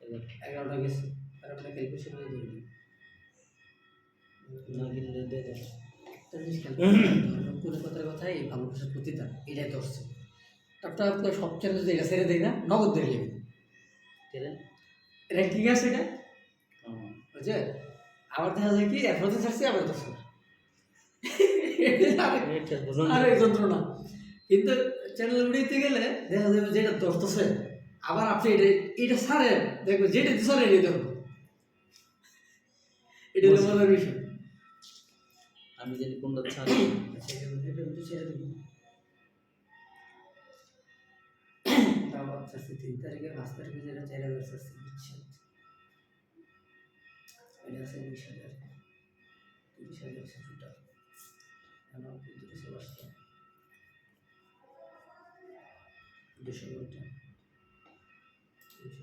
11টা গেছে আর আমরা ক্যালকুলেশন করে ধরি না কিনলে দিয়ে দেয়। একটা জিনিস খেয়াল কোনো কথার কথাই ভালোবাসার প্রতিদান এটাই ধরছে তারপর আপনার সব চ্যানেল যদি এটা ছেড়ে দেয় না নগদ ধরে নেবে র্যাঙ্কিং আছে এটা বুঝছে আবার দেখা যায় কি এরপর তো ছাড়ছে আবার ধরছে না আর এই যন্ত্রণা কিন্তু চ্যানেল উড়িতে গেলে দেখা যাবে যেটা ধরতেছে আবার আপনি এটা ছাড়েন দেখবেন যেটা ছাড়েন এটাই ধরবো এটা হলো মজার বিষয় আমি জানি কোনটা ছাড়ি ছেড়ে দেবো আবার ছাড়ছে 3 তারিখে 5 তারিখে যেটা 4,000 ছাড়ছে বুঝছেন এটা আছে 20,000 30,000 টোটাল আমার 200 আসছে 200 ঘন্টা 200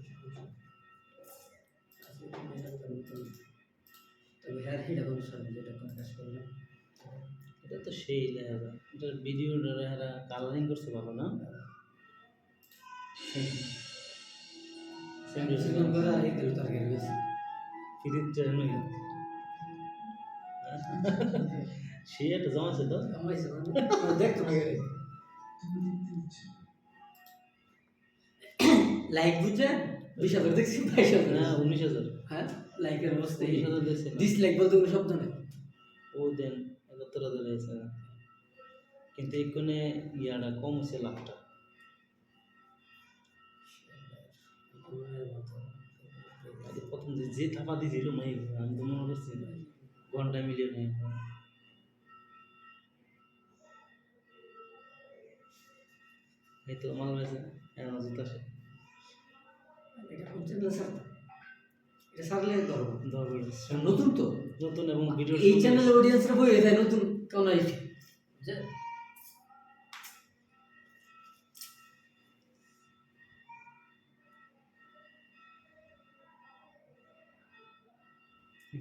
তবে হ্যাঁ এটা কোনো সব যেটা কোনো কাজ করলাম এটা তো সেই দেখা যায় এটার ভিডিওটা এরা কালারিং করছে ভালো না সেগুলো করে আর এই দিল তরকারি বেশি ফিরিত ট্রেন হয়ে সেই একটা জমাছে তো আমাইছে দেখতো না গেলে লাইক বুঝছেন 20,000 দেখছি 22,000 না 19,000 হ্যাঁ লাইকের অবস্থা 19,000 দেখছি ডিসলাইক বলতে কোনো শব্দ নেই ও দেন 71,000 হয়েছে কিন্তু এখানে ইয়াটা কম হচ্ছে লাখটা প্রথম যে থাপা দিয়েছিল আমি তো মনে করছি ঘন্টায় মিলিয়ন এই তো আমার কাছে জুতাছে এটা কোন চ্যানেল স্যার এটা সারলে ধরবো ধরবো নতুন তো নতুন এবং ভিডিও এই চ্যানেলের অডিয়েন্সরা বই যায় নতুন কোন আইছে বুঝছেন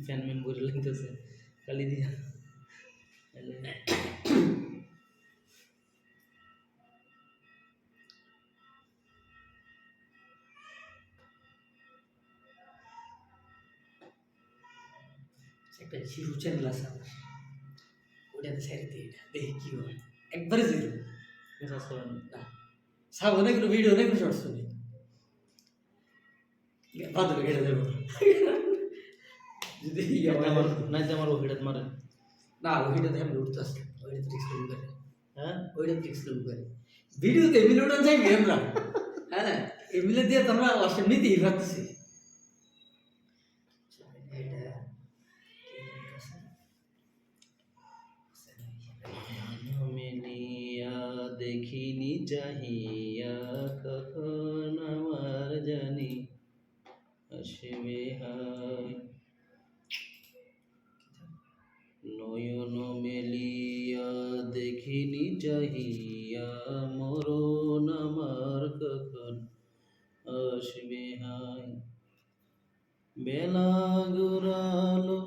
ফ্যানম্যান বলে লাগতেছে খালি দিয়া একটা জিরো চ্যানেল আছে আমার ওটাতে ছেড়ে দিই এটা দেখি কি হয় একবারে জিরো মেসেজ করেন না সাব অনেক কোনো ভিডিও অনেক শর্টস নেই বাদলে কেটে দেবো যদি আমার নাই যে আমার ওহিডাত মারেন না ওইটাতে আমি উঠতে আসতে ওইটা ট্রিক্স করবো করে হ্যাঁ ওইটা ট্রিক্স করবো করে ভিডিওতে এমিলে উঠান যাই আমরা হ্যাঁ না এমিলে দিয়ে তো আমরা অসম নিতেই ভাবতেছি মিলিয়া দেখিনি চাহিয়া কখন আমার জানি আসবে হায় নয়ন মেলিয়া দেখিনি চাহিয়া মরণ আমার কখন আসবে হায় বেলা ঘুরালো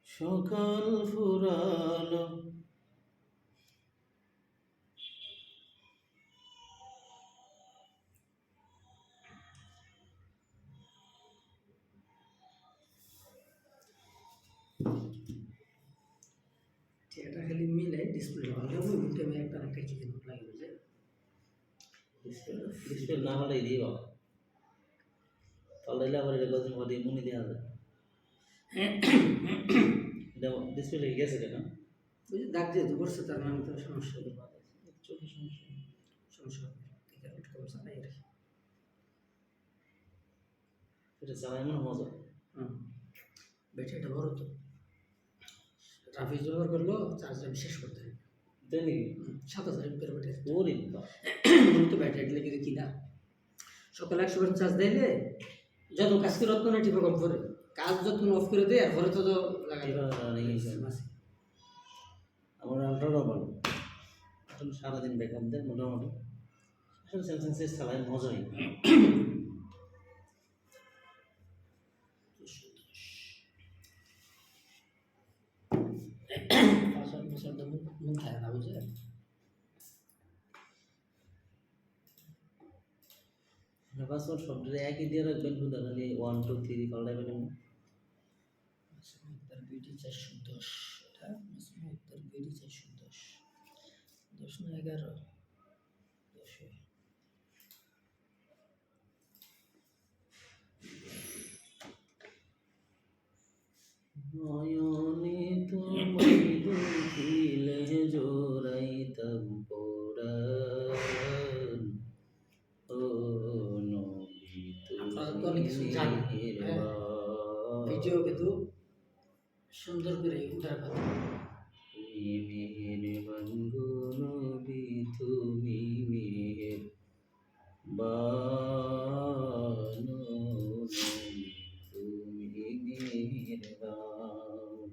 সকাল ফুরালো এটা খালি মিলে ডিসপ্লে লাগালে ওই মুখে আমি একটা কি দিন লাগে বুঝে ডিসপ্লে না হলে দিয়ে বাবা পাল্টাইলে আবার এটা কদিন পরে মুনি দেওয়া যায় ডিসপ্লে লেগে গেছে কেন ওই যে দাগ যেহেতু করছে তার মানে তো সমস্যা হবে চোখের সমস্যা সমস্যা হবে এটা কমছে না এটা এটা চালায় মনে মজা হুম ব্যাটারিটা বড় তো ট্রাফিক ব্যবহার করলো চার্জটা শেষ করতে হবে তাই নাকি 7,000 এমপিআর ব্যাটারি ওরে বাবা তো ব্যাটারি লেগে কিনা সকালে 100% চার্জ দিলে যত কাজ করে তত না টিপে কম করে কাজ যত অফ করে দেয় আর ঘরে তো লাগাই আমার আল্ট্রাটাও ভালো এখন সারাদিন ব্যাকআপ দেয় মোটামুটি আসলে স্যামসাং সিরিজ চালায় মজাই মন খায় না বুঝে পাসওয়ার্ড সব একই দিয়ে রাখবেন, শুধু খালি 1 2 3 পাল্টাবেন না। উত্তর বিডি 410, এটা উত্তর বিডি 410, 10 না 11, 10 নয়নে তোমায় দেখিলে জোড়াইতাম পরাণ, ও নবী আপনারা তো অনেক কিছু তুমি জানেন, হ্যাঁ। মেহেরবান। ভিডিও কিন্তু সুন্দর করে উঠার কথা। তুমি মেহেরবান গো নবী, তুমি মেহেরবান, ও নবী তুমি মেহেরবান।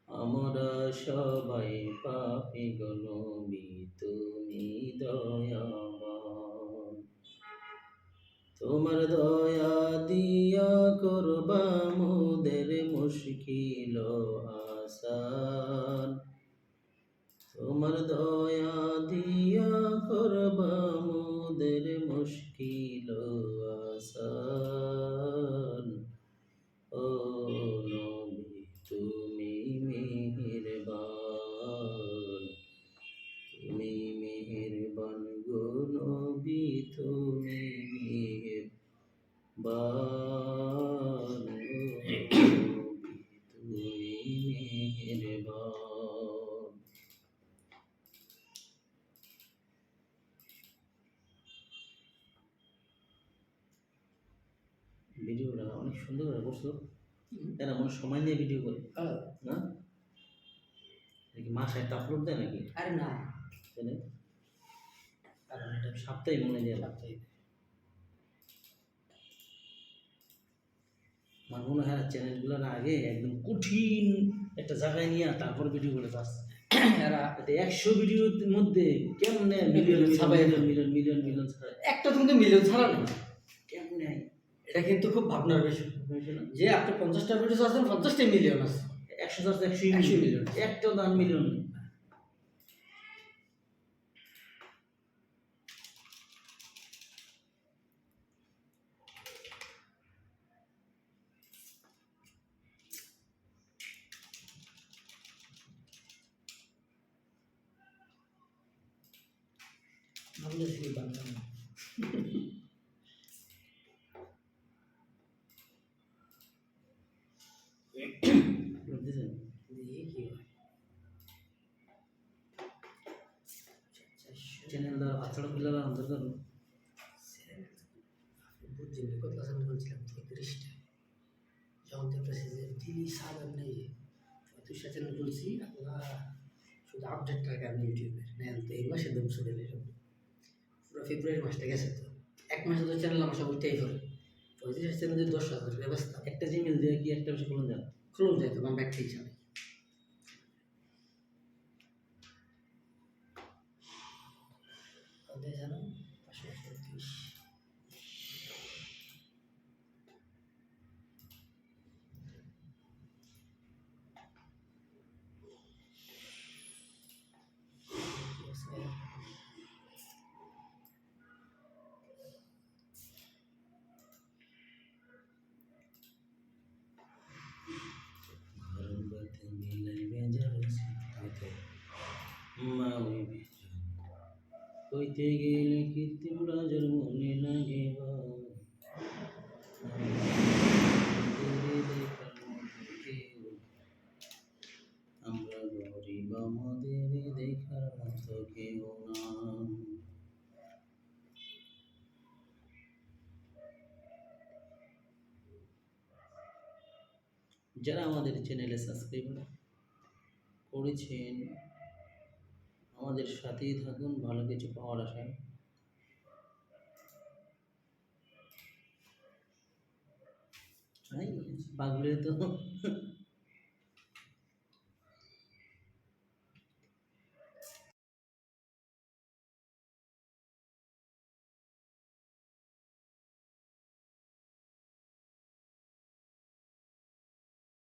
আমরা সবাই পাপী গো নবী, তুমি দয়াবান। তোমার দয়া দিয়া করবা মোদের মুশকিল আসান। তোমার দয়া দিয়া করবা মোদের মুশকিল আসান, ও নবী তুমি মেহেরবান। তুমি মেহেরবান গো নবী, তুমি মেহেরবান, ও নবী তুমি মেহেরবান। ভিডিওটা অনেক সুন্দর করে করছো, এরা মনে হয় সময় নিয়ে ভিডিও করে না, নাকি মাসে একটা আপলোড দেয় নাকি? আরে না, তাহলে কারণ এটা সপ্তাহে মনে হয় দেয়। সপ্তাহে আমার মনে হয় চ্যানেলগুলোর আগে একদম কঠিন একটা জায়গায় নিয়ে তারপর ভিডিও করে আসছে। এরা এটা 100 ভিডিওর মধ্যে কেমনে million million million million million একটা তো কিন্তু মিলিয়ন ছাড়া নেই। কেমনে এটা কিন্তু খুব ভাবনার বিষয় হয়েছে না? যে আপনি 50টা ভিডিও আছেন, 50টা মিলিয়ন আছে। 100 100 100 মিলিয়ন, একটা দান মিলিয়ন। আমাদের সেই বাংলা না। বুঝছেন? দিয়ে কি হয়? চ্যানেল দ্বারা বাচ্চারা পিলারা অন্তর করুন। বুঝছেন কত আছে বলছিলাম 35টা, যখন দেখতেছি যে দিলি সাদা নেই 35টা চ্যানেল খুলছি, আল্লাহ শুধু আপডেট থাকে আমি ইউটিউবের নেন তো এই মাসে দম শুনে নিলাম। পুরো ফেব্রুয়ারি মাসটা গেছে তো, এক মাসে তো চ্যানেল আমার সব ওইটাই করে 35টা চ্যানেল যদি 10,000 ব্যবস্থা একটা জিমেল দিয়ে কি একটা বেশি খুলুন যান? খুলুন যায় তো আমার একটাই চালাই। কত জানো 530। ঘরবাতে মিলাই বেজার সিদ্ধাতে মাওই বেজার কইতে গেলে কৃত্রিম রাজার মনে লাগে বা আমরা গরিব আমাদের দেখার মতো কেউ না। যারা আমাদের চ্যানেলে সাবস্ক্রাইব করেছেন আমাদের সাথেই থাকুন ভালো কিছু পাওয়ার আশায়। পাগলে তো